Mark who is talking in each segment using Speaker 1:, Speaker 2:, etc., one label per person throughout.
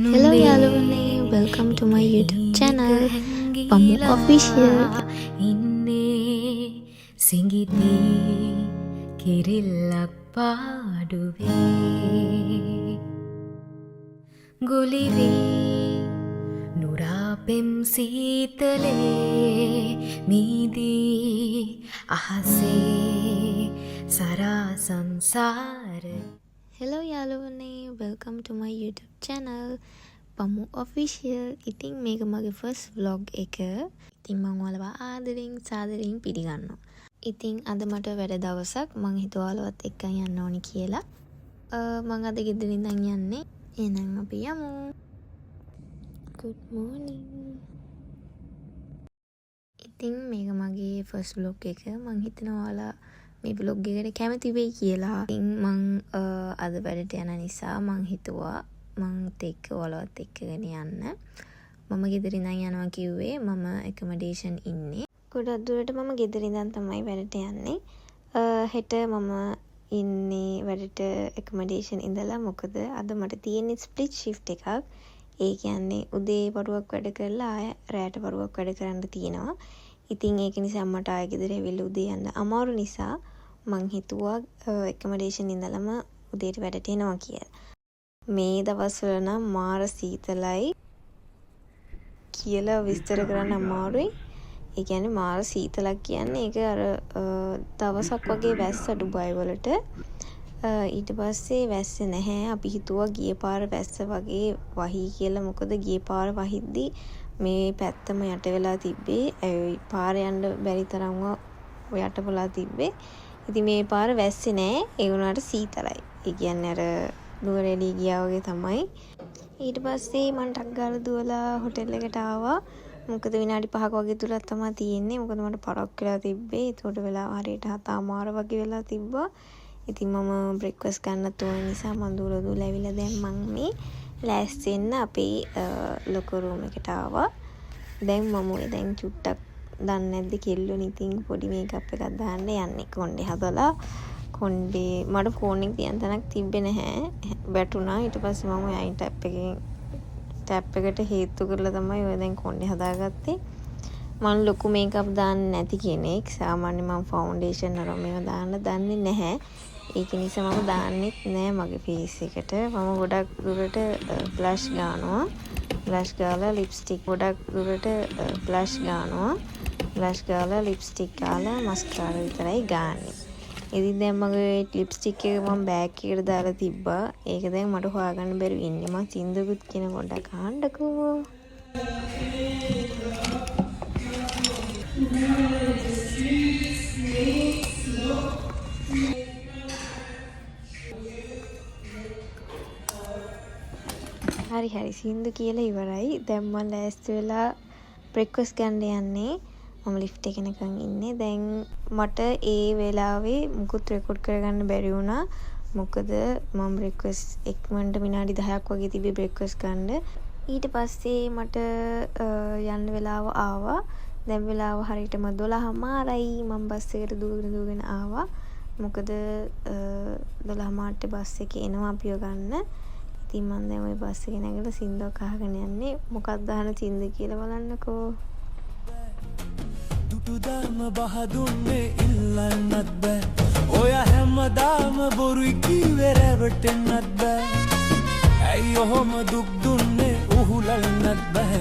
Speaker 1: Hello යාළුවනේ, welcome to my YouTube channel Pamu Official.
Speaker 2: ඉන්නේ සිඟිති කිරිල්ලක් පාඩුවේ ගුලිවී නුරාපෙම් සීතලේ මීදී අහසේ සරා සංසාරේ.
Speaker 1: Hello යාළුවනේ, welcome to my YouTube channel Pamu Official. ඉතින් මේක මගේ first vlog එක. ඉතින් මම ඔයාලව ආදරෙන් සාදරෙන් පිළිගන්නවා. ඉතින් අද මට වැඩ දවසක්. මම හිතුවා ඔයාලවත් එක්ක යන්න ඕනි කියලා. මම අද ගෙදරින් ඉඳන් යන්නේ. එහෙනම් අපි යමු. Good morning. ඉතින් මේක මගේ first vlog එක. මම හිතනවා ඔයාලා මේ vlog එකට කැමති වෙයි කියලා. ඉතින් මං අද වැඩට යන නිසා මං හිතුවා මංත් එක්ක ඔයාලවත් එක්කගෙන යන්න. මම ගෙදර ඉඳන් යනවා කිව්වේ මම accommodation ඉන්නේ. ගොඩක් දුරට මම ගෙදර ඉඳන් තමයි වැඩට යන්නේ. හෙට මම ඉන්නේ වැඩට accommodation ඉඳලා. මොකද අද මට තියෙන්නේ split shift එකක්. ඒ කියන්නේ උදේ වරුවක් වැඩ කරලා ආය රැට වරුවක් වැඩ කරන්න තියෙනවා. ඉතින් ඒක නිසා මට ආයෙ ගෙදර ඇවිල්ලා උදේ යන්න අමාරු නිසා මං හිතුවා accommodation ඉඳලම උදේට වැඩට එනවා කියලා. මේ දවස්වල නම් මාර සීතලයි කියලා විස්තර කරන්න අමාරුයි. ඒ කියන්නේ මාර සීතලක් කියන්නේ ඒක අර දවසක් වගේ වැස්ස ඩුබයි වලට. ඊට පස්සේ වැස්ස නැහැ. අපි හිතුවා ගිය පාර වැස්ස වගේ වහී කියලා. මොකද ගිය පාර වහිද්දි මේ පැත්තම යට වෙලා තිබ්බේ. පාර යන්න බැරි තරම්ව යට වෙලා තිබ්බේ. ඉතින් මේ පාර වැස්සේ නෑ. ඒ වුණාට සීතලයි. ඒ කියන්නේ අර නුවරඑළිය ගියා වගේ තමයි. ඊට පස්සේ මම ටක් ගාලා දුවලා හොටෙල් එකට ආවා. මොකද විනාඩි 5ක වගේ දුරක් තමයි තියෙන්නේ. මොකද මට පරක් වෙලා තිබ්බේ. ඒකට වෙලාව හරියට 7:00 වගේ වෙලා තිබ්බා. ඉතින් මම බ්‍රෙක්ෆාස්ට් ගන්නත් ඕන නිසා මම දුවලා ඇවිල්ලා දැන් මම මේ ලෑස්ති වෙන්න අපේ ලොකු රූම් එකට ආවා. දැන් මම දැන් චුට්ටක් දන්නේ නැද්ද කෙල්ලුන් ඉතින් පොඩි මේකප් එකක් දාන්න යන්නේ. කොණ්ඩේ හදලා කොණ්ඩේ මට ෆෝන් එක තියන්න තැනක් තිබ්බේ නැහැ. වැටුණා. ඊට පස්සේ මම අයින් ටැප් එකට හේතු කරලා තමයි ඔය දැන් කොණ්ඩේ හදාගත්තේ. මම ලොකු මේකප් දාන්නේ නැති කෙනෙක්. සාමාන්‍යයෙන් මම ෆවුන්ඩේෂන් අරන් මේවා දාන්න දන්නේ නැහැ. ඒක නිසා මම දාන්නෙත් නෑ මගේ ෆේස් එකට. මම ගොඩක් දුරට බ්ලෂ් ගන්නවා. බ්ලෂ් ගාලා ලිප්ස්ටික් ගාලා ලිප්ස්ටික් ගාලා මස්කාරා විතරයි ගාන්නේ. ඉතින් දැන් මගේ ලිප්ස්ටික් එක මම බෑග් එකට දාලා තිබ්බා. ඒක දැන් මට හොයාගන්න බැරුව ඉන්නේ. මම සින්දුකුත් කියන පොඩ්ඩක් අහන්නකෝ. හරි සින්දු කියලා ඉවරයි. දැන් මම ලෑස්ති වෙලා බ්‍රෙක්ෆාස්ට් ගන්න යන්නේ. මම ලිෆ්ට් එකේ නිකන් ඉන්නේ. දැන් මට ඒ වෙලාවේ මුකුත් රෙකෝඩ් කරගන්න බැරි වුණා. මොකද මම බ්‍රෙක්ෆාස්ට් එක්මන්ට විනාඩි 10ක් වගේ තිබ්බේ බ්‍රෙක්ෆාස්ට් ගන්න. ඊට පස්සේ මට යන්න වෙලාව ආවා. දැන් වෙලාව හරියටම 12:00යි. මම බස් එකට දුවගෙන ආවා. මොකද 12:00ට බස් එකේ එනවා අපිව ගන්න. ඉතින් මම දැන් ওই බස් එකේ නැගලා සින්දුවක් අහගෙන යන්නේ. මොකක්ද අහන සින්දු කියලා බලන්නකෝ.
Speaker 3: දුටුදාම බහදුන්නේ ඉල්ලන්නත් බෑ. ඔය හැමදාම බොරුයි කිව්වේ රැවටෙන්නත් බෑ. ඇයි ඔහොම දුක් දුන්නේ උහුලන්නත් බෑ.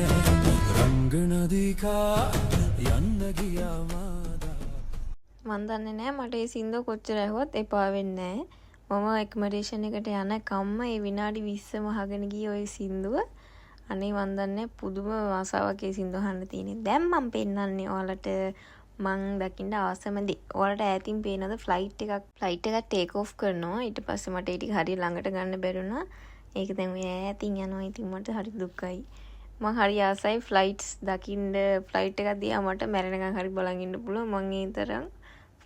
Speaker 3: රංගනදිකා යන්න ගියා මාදා.
Speaker 1: මන් දන්නේ නැහැ මට මේ සින්දුව කොච්චර ඇහුවත් එපා වෙන්නේ නැහැ. මම accommodation එකට යන කම්ම ඒ විනාඩි 20ම අහගෙන ගියේ ওই සින්දුව. අනේ මන් දන්නේ පුදුම ආසාවක් ඒ සින්දුව අහන්න තියෙන්නේ. දැන් මම පෙන්නන්නේ ඔයාලට මං දකින්න ආසම දේ. ඔයාලට ඈතින් පේනද ෆ්ලයිට් එකක් ටේක් ඔෆ් කරනවා. ඊට පස්සේ මට ඒ ටික හරිය ළඟට ගන්න බැරි වුණා. ඒක දැන් ඔය ඈතින් යනවා. ඉතින් මට හරි දුකයි. මං හරි ආසයි ෆ්ලයිට්ස් දකින්න. ෆ්ලයිට් එකක් දිහා මට මැරෙනකන් හරි බලන් ඉන්න පුළුවන්. මං ඒ තරම්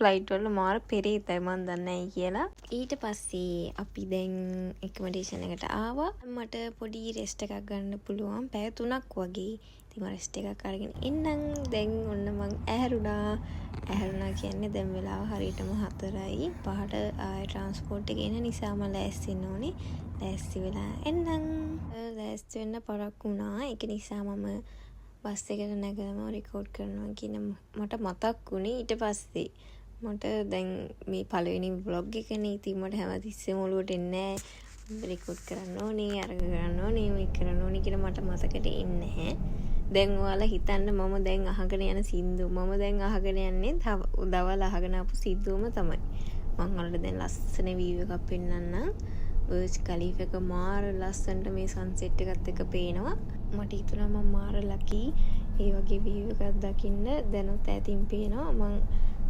Speaker 1: ෆ්ලයිට් වල මාර පෙරේතයි මන් දන්නේ නැහැ කියලා. ඊට පස්සේ අපි දැන් එකමඩේෂන් එකට ආවා. මට පොඩි රෙස්ට් එකක් ගන්න පුළුවන්. පැය 3ක් වගේ. ඉතින් මම රෙස්ට් එකක් අරගෙන ඉන්නම්. දැන් ඔන්න මං ඇහැරුණා කියන්නේ දැන් වෙලාව හරියටම 4යි. 5ට ආයෙ ට්‍රාන්ස්පෝර්ට් එකේ එන නිසා මම ලෑස්ති වෙන්න ඕනේ. ලෑස්ති වෙලා එන්නම්. ලෑස්ති වෙන්න පරක්කු වුණා. ඒක නිසා මම බස් එකට නැගලම රෙකෝඩ් කරනවා කියන මට මතක් වුණේ ඊට පස්සේ. මට දැන් මේ පළවෙනි vlog එකනේ. ඉතින් මට හැමතිස්සෙම ඔලුවට එන්නේ නැහැ. රෙකෝඩ් කරන්න ඕනේ, අරග කරන්න ඕනේ, මේක කරන්න ඕනේ කියලා මට මතකට එන්නේ නැහැ. දැන් ඔයාලා හිතන්න මම දැන් අහගෙන යන සින්දු මම දැන් අහගෙන යන්නේ දවල් අහගෙන ආපු සින්දුවම තමයි. මම ඔයාලට දැන් ලස්සන වීව් එකක් පෙන්නන්නම්. බර්ජ් කලීෆා එක මාර ලස්සනට මේ සන්සෙට් එකත් එක්ක පේනවා. මට හිතුණා මම මාර ලකි ඒ වගේ වීව් එකක් දකින්න. දැනුත් ඈතින් පේනවා. මම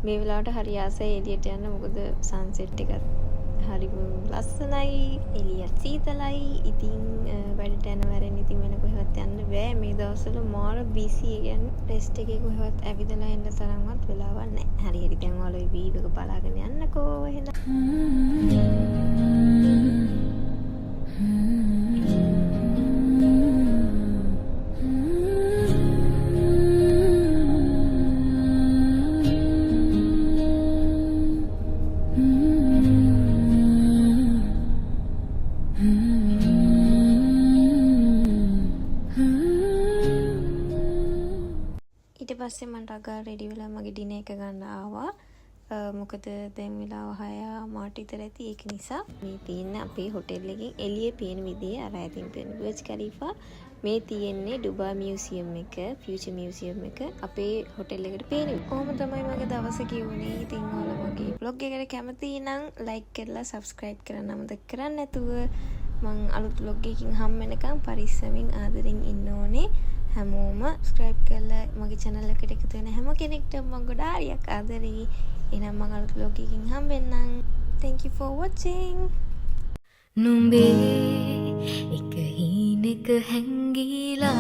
Speaker 1: මේ වෙලාවට හරි ආසයි එළියට යන්න. මොකද සන්සෙට් එකත් හරි ලස්සනයි, එළියත් සීතලයි. ඉතින් වැඩට යන වරෙන් ඉතින් වෙන කොහෙවත් යන්න බෑ. මේ දවස්වල මාර බිසි. කියන්නේ රෙස්ට් එකේ කොහෙවත් ඇවිදලා එන්න තරම්වත් වෙලාවක් නැහැ. හරි දැන් ඔයාලා මේ වීව් එක බලාගෙන යන්නකෝ එහෙනම්. ඊට පස්සේ මම ටගා රෙඩි වෙලා මගේ ඩිනර් එක ගන්න ආවා. මොකද දැන් වෙලාව 6 මාට විතර ඇති. ඒක නිසා මේ පේන අපේ හොටෙල් එකෙන් එළියේ පේන විදිහේ අර ඇතින් පේන බර්ජ් කලිෆා මේ තියෙන්නේ ඩුබායි මියුසියම් එක, ෆියුචර් මියුසියම් එක අපේ හොටෙල් එකට පේනවා. කොහොම තමයි මගේ දවස ගියුනේ. ඉතින් ඔයාලා මගේ vlog එකට කැමති නම් like කරලා subscribe කරන්න අමතක කරන්නේ නැතුව. මම අලුත් vlog එකකින් හම් වෙනකම් පරිස්සමින් ආදරෙන් ඉන්න ඕනේ. හැමෝම subscribe කරලා මගේ channel එකට එකතු වෙන හැම කෙනෙක්ටම මම ගොඩාරියක් ආදරෙයි. එහෙනම් මම අලුත් vlog එකකින් හම් වෙන්නම්. Thank you for watching.
Speaker 2: නුඹේ එක හීනෙක හැංගිලා